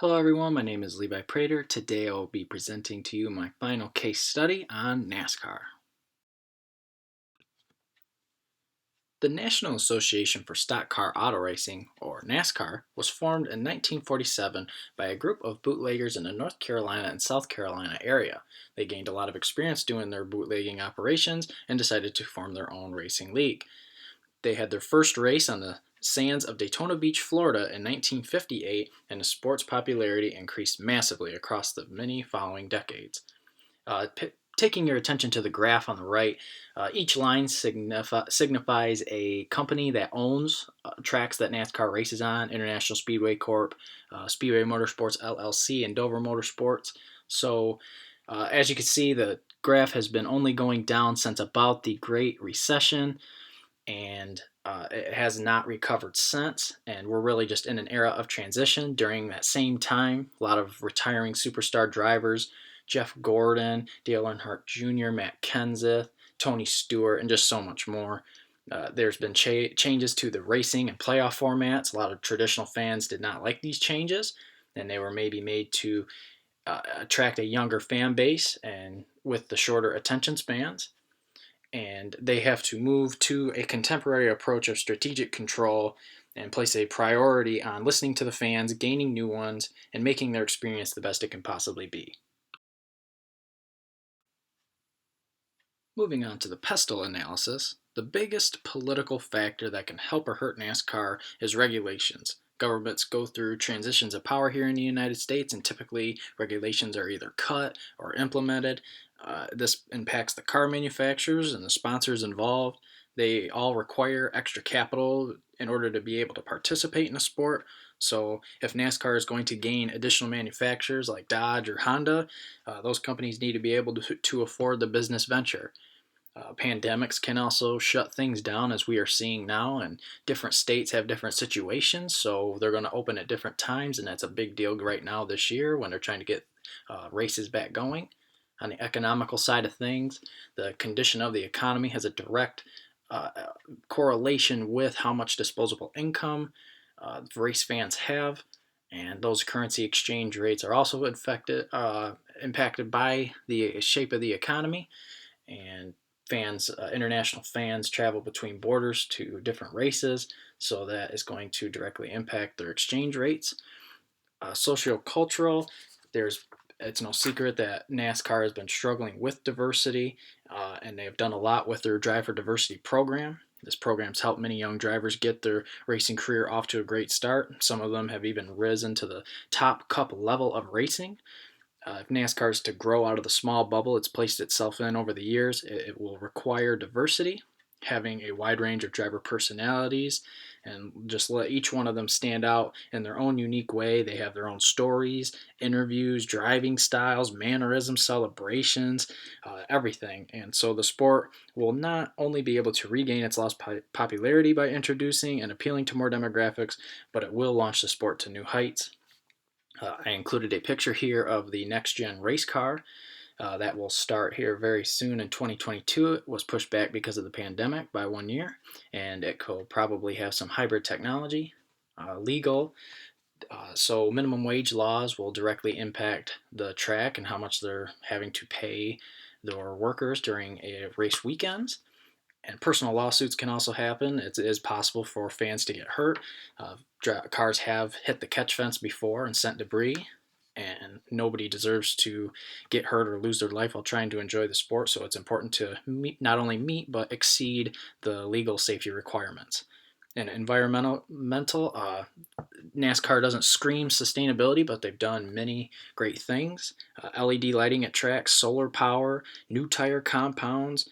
Hello everyone, my name is Levi Prater. Today I will be presenting to you my final case study on NASCAR. The National Association for Stock Car Auto Racing, or NASCAR, was formed in 1947 by a group of bootleggers in the North Carolina and South Carolina area. They gained a lot of experience doing their bootlegging operations and decided to form their own racing league. They had their first race on the sands of Daytona Beach, Florida in 1958, and the sport's popularity increased massively across the many following decades. Taking your attention to the graph on the right, each line signifies a company that owns tracks that NASCAR races on: International Speedway Corp., Speedway Motorsports LLC, and Dover Motorsports. So, as you can see, the graph has been only going down since about the Great Recession, and it has not recovered since. And we're really just in an era of transition. During that same time, a lot of retiring superstar drivers: Jeff Gordon, Dale Earnhardt Jr., Matt Kenseth, Tony Stewart, and just so much more. There's been changes to the racing and playoff formats. A lot of traditional fans did not like these changes, and they were maybe made to attract a younger fan base and with the shorter attention spans. And they have to move to a contemporary approach of strategic control and place a priority on listening to the fans, gaining new ones, and making their experience the best it can possibly be. Moving on to the pestle analysis, the biggest political factor that can help or hurt NASCAR is regulations. Governments go through transitions of power here in the United States, and typically regulations are either cut or implemented. This impacts the car manufacturers and the sponsors involved. They all require extra capital in order to be able to participate in the sport. So, if NASCAR is going to gain additional manufacturers like Dodge or Honda, those companies need to be able to afford the business venture. Pandemics can also shut things down, as we are seeing now, and different states have different situations, so they're going to open at different times, and that's a big deal right now this year when they're trying to get races back going. On the economical side of things, the condition of the economy has a direct uh, correlation with how much disposable income race fans have, and those currency exchange rates are also impacted by the shape of the economy. And international fans travel between borders to different races, so that is going to directly impact their exchange rates. Sociocultural, there's it's no secret that NASCAR has been struggling with diversity, and they've done a lot with their Drive for Diversity program. This program's helped many young drivers get their racing career off to a great start. Some of them have even risen to the top cup level of racing. If NASCAR is to grow out of the small bubble it's placed itself in over the years, it will require diversity, having a wide range of driver personalities, and just let each one of them stand out in their own unique way. They have their own stories, interviews, driving styles, mannerisms, celebrations, everything. And so the sport will not only be able to regain its lost popularity by introducing and appealing to more demographics, but it will launch the sport to new heights. I included a picture here of the next gen race car that will start here very soon in 2022. It was pushed back because of the pandemic by 1 year, and it could probably have some hybrid technology. Legal, so minimum wage laws will directly impact the track and how much they're having to pay their workers during a race weekends. And personal lawsuits can also happen. It is possible for fans to get hurt. Cars have hit the catch fence before and sent debris, and nobody deserves to get hurt or lose their life while trying to enjoy the sport. So it's important to not only meet but exceed the legal safety requirements. And environmental, NASCAR doesn't scream sustainability, but they've done many great things. LED lighting at tracks, solar power, new tire compounds,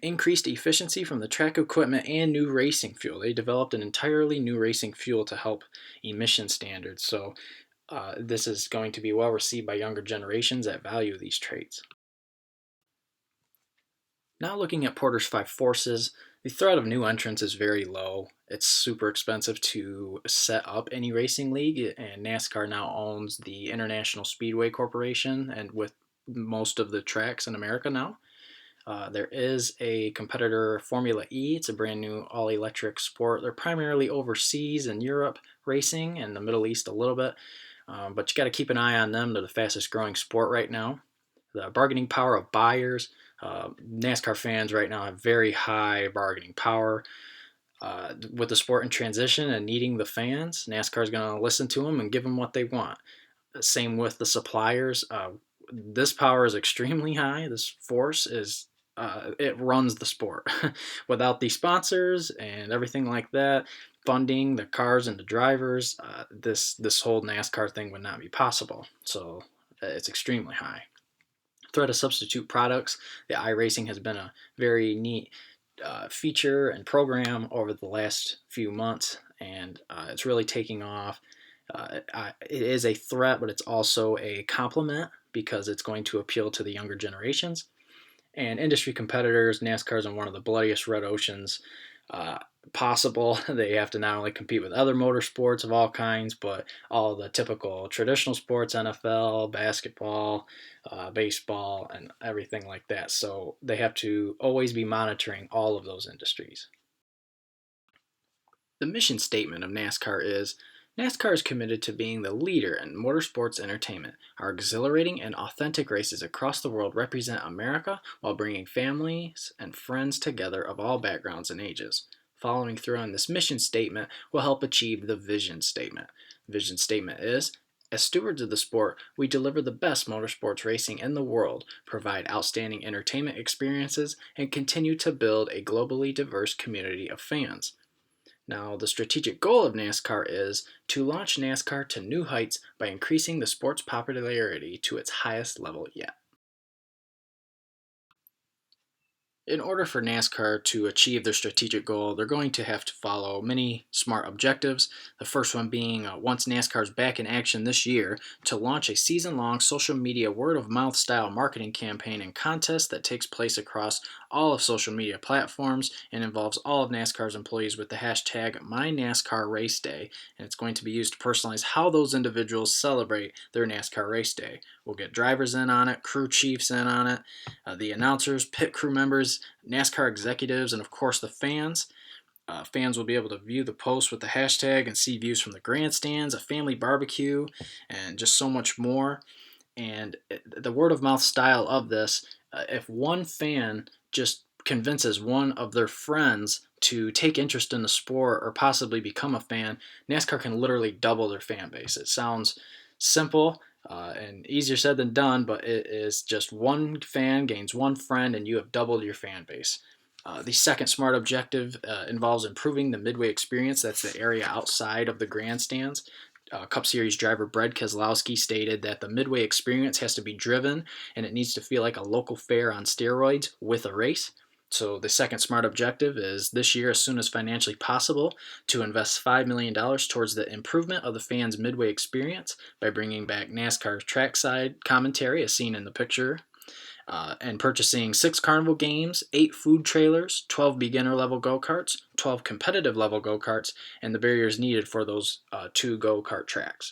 increased efficiency from the track equipment, and new racing fuel. They developed an entirely new racing fuel to help emission standards. So this is going to be well received by younger generations that value these traits. Now looking at Porter's five forces, the threat of new entrants is very low. It's super expensive to set up any racing league, and NASCAR now owns the International Speedway Corporation, and with most of the tracks in America now. There is a competitor, Formula E. It's a brand new all electric sport. They're primarily overseas in Europe racing and the Middle East a little bit. but you got to keep an eye on them. They're the fastest growing sport right now. The bargaining power of buyers. NASCAR fans right now have very high bargaining power. With the sport in transition and needing the fans, NASCAR is going to listen to them and give them what they want. Same with the suppliers. This power is extremely high. This force is it runs the sport. Without the sponsors and everything like that, funding the cars and the drivers, this whole NASCAR thing would not be possible. So it's extremely high. Threat of substitute products. The iRacing has been a very neat feature and program over the last few months, and it's really taking off. It is a threat, but it's also a complement because it's going to appeal to the younger generations. And industry competitors, NASCAR is in one of the bloodiest red oceans uh, possible. They have to not only compete with other motorsports of all kinds, but all the typical traditional sports, NFL, basketball, baseball, and everything like that. So they have to always be monitoring all of those industries. The mission statement of NASCAR is NASCAR is committed to being the leader in motorsports entertainment. Our exhilarating and authentic races across the world represent America while bringing families and friends together of all backgrounds and ages. Following through on this mission statement will help achieve the vision statement. The vision statement is as stewards of the sport, we deliver the best motorsports racing in the world, provide outstanding entertainment experiences, and continue to build a globally diverse community of fans. Now, the strategic goal of NASCAR is to launch NASCAR to new heights by increasing the sport's popularity to its highest level yet. In order for NASCAR to achieve their strategic goal, they're going to have to follow many smart objectives. The first one being once NASCAR is back in action this year, to launch a season long social media word of mouth style marketing campaign and contest that takes place across all of social media platforms and involves all of NASCAR's employees with the hashtag MyNASCARRaceDay. And it's going to be used to personalize how those individuals celebrate their NASCAR race day. We'll get drivers in on it, crew chiefs in on it, the announcers, pit crew members, NASCAR executives, and of course the fans. Fans will be able to view the post with the hashtag and see views from the grandstands, a family barbecue, and just so much more. And the word of mouth style of this, if one fan just convinces one of their friends to take interest in the sport or possibly become a fan, NASCAR can literally double their fan base. It sounds simple, and easier said than done, but it is just one fan gains one friend, and you have doubled your fan base. The second smart objective involves improving the midway experience. That's the area outside of the grandstands. Cup Series driver Brad Keselowski stated that the midway experience has to be driven and it needs to feel like a local fair on steroids with a race. So the second smart objective is this year, as soon as financially possible, to invest $5 million towards the improvement of the fans' midway experience by bringing back NASCAR's trackside commentary, as seen in the picture, and purchasing 6 carnival games, 8 food trailers, 12 beginner level go karts, 12 competitive level go karts, and the barriers needed for those 2 go kart tracks.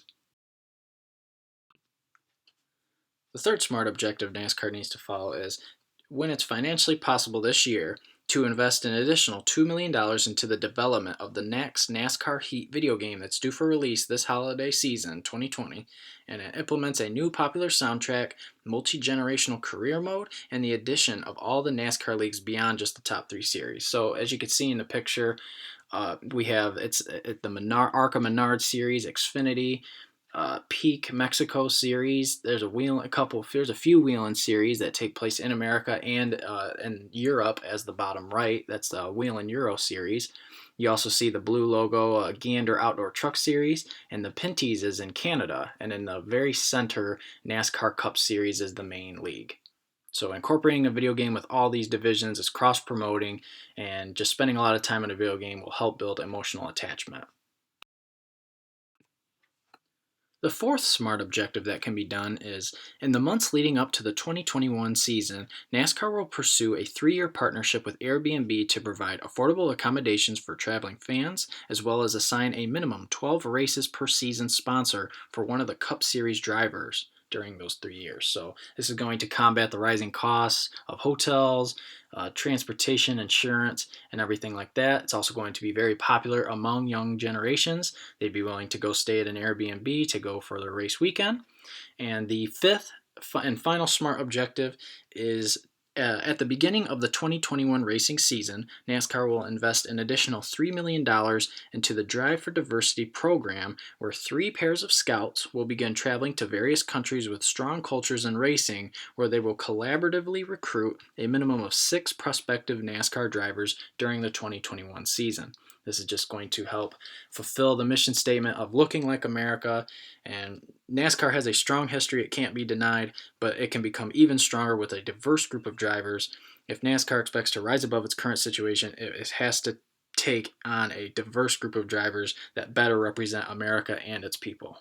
The third smart objective NASCAR needs to follow is when it's financially possible this year to invest an additional $2 million into the development of the next NASCAR Heat video game that's due for release this holiday season, 2020, and it implements a new popular soundtrack, multi-generational career mode, and the addition of all the NASCAR leagues beyond just the top 3 series. So as you can see in the picture, we have the Arca Menard series, Xfinity, Peak Mexico series. There's a few wheeling series that take place in America and in Europe as the bottom right. That's the Whelen Euro series. You also see the blue logo, Gander Outdoor Truck Series, and the Pinty's is in Canada. And in the very center, NASCAR Cup Series is the main league. So incorporating a video game with all these divisions is cross-promoting, and just spending a lot of time in a video game will help build emotional attachment. The fourth smart objective that can be done is in the months leading up to the 2021 season, NASCAR will pursue a 3-year partnership with Airbnb to provide affordable accommodations for traveling fans, as well as assign a minimum 12 races per season sponsor for one of the Cup Series drivers. during those 3 years. So this is going to combat the rising costs of hotels, transportation, insurance, and everything like that. It's also going to be very popular among young generations. They'd be willing to go stay at an Airbnb to go for their race weekend. And the fifth and final SMART objective is at the beginning of the 2021 racing season, NASCAR will invest an additional $3 million into the Drive for Diversity program, where 3 pairs of scouts will begin traveling to various countries with strong cultures in racing, where they will collaboratively recruit a minimum of 6 prospective NASCAR drivers during the 2021 season. This is just going to help fulfill the mission statement of looking like America. And NASCAR has a strong history, it can't be denied, but it can become even stronger with a diverse group of drivers. If NASCAR expects to rise above its current situation, it has to take on a diverse group of drivers that better represent America and its people.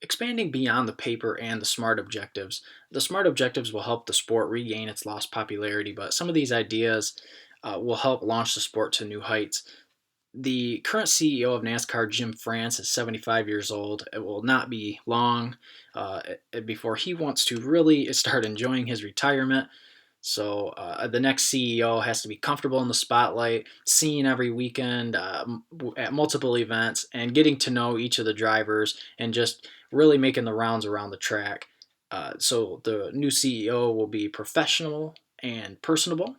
Expanding beyond the paper and the SMART objectives, the SMART objectives will help the sport regain its lost popularity, but some of these ideas will help launch the sport to new heights. The current CEO of NASCAR, Jim France, is 75 years old. It will not be long before he wants to really start enjoying his retirement. So the next CEO has to be comfortable in the spotlight, seen every weekend at multiple events, and getting to know each of the drivers and just really making the rounds around the track. So the new CEO will be professional and personable.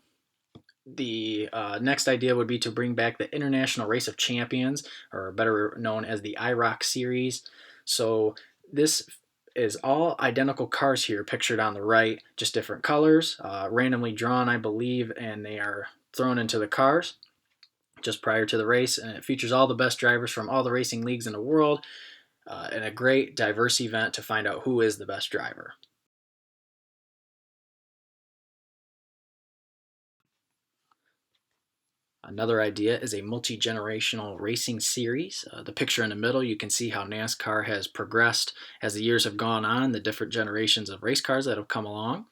The next idea would be to bring back the International Race of Champions, or better known as the IROC series. So this is all identical cars here pictured on the right, just different colors, randomly drawn, I believe, and they are thrown into the cars just prior to the race. And it features all the best drivers from all the racing leagues in the world, and a great diverse event to find out who is the best driver. Another idea is a multi-generational racing series. The picture in the middle, you can see how NASCAR has progressed as the years have gone on, the different generations of race cars that have come along,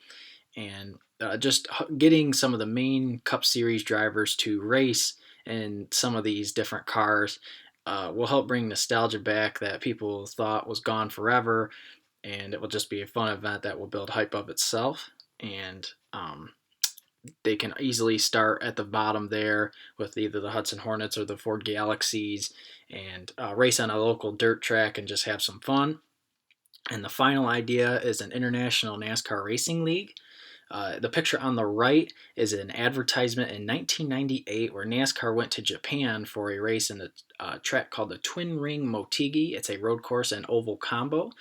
and just getting some of the main Cup Series drivers to race in some of these different cars will help bring nostalgia back that people thought was gone forever, and it will just be a fun event that will build hype of itself. And they can easily start at the bottom there with either the Hudson Hornets or the Ford Galaxies and race on a local dirt track and just have some fun. And the final idea is an international NASCAR racing league. The picture on the right is an advertisement in 1998 where NASCAR went to Japan for a race in a track called the Twin Ring Motegi. It's a road course and oval combo,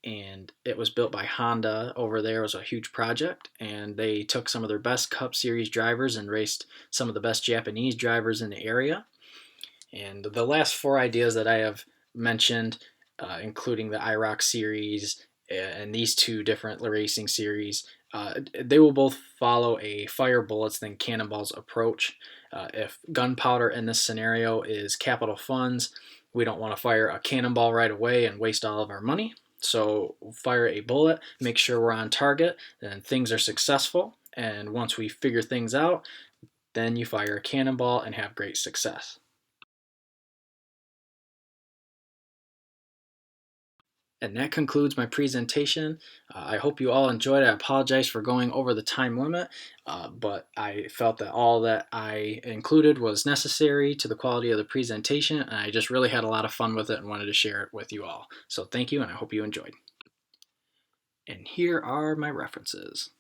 and it was built by Honda over there. It was a huge project, and they took some of their best Cup Series drivers and raced some of the best Japanese drivers in the area. And the last 4 ideas that I have mentioned, including the IROC series and these 2 different racing series, they will both follow a fire bullets then cannonballs approach. If gunpowder in this scenario is capital funds, we don't want to fire a cannonball right away and waste all of our money. So fire a bullet, make sure we're on target, then things are successful. And once we figure things out, then you fire a cannonball and have great success. And that concludes my presentation. I hope you all enjoyed it. I apologize for going over the time limit, but I felt that all that I included was necessary to the quality of the presentation, and I just really had a lot of fun with it and wanted to share it with you all. So thank you, and I hope you enjoyed. And here are my references.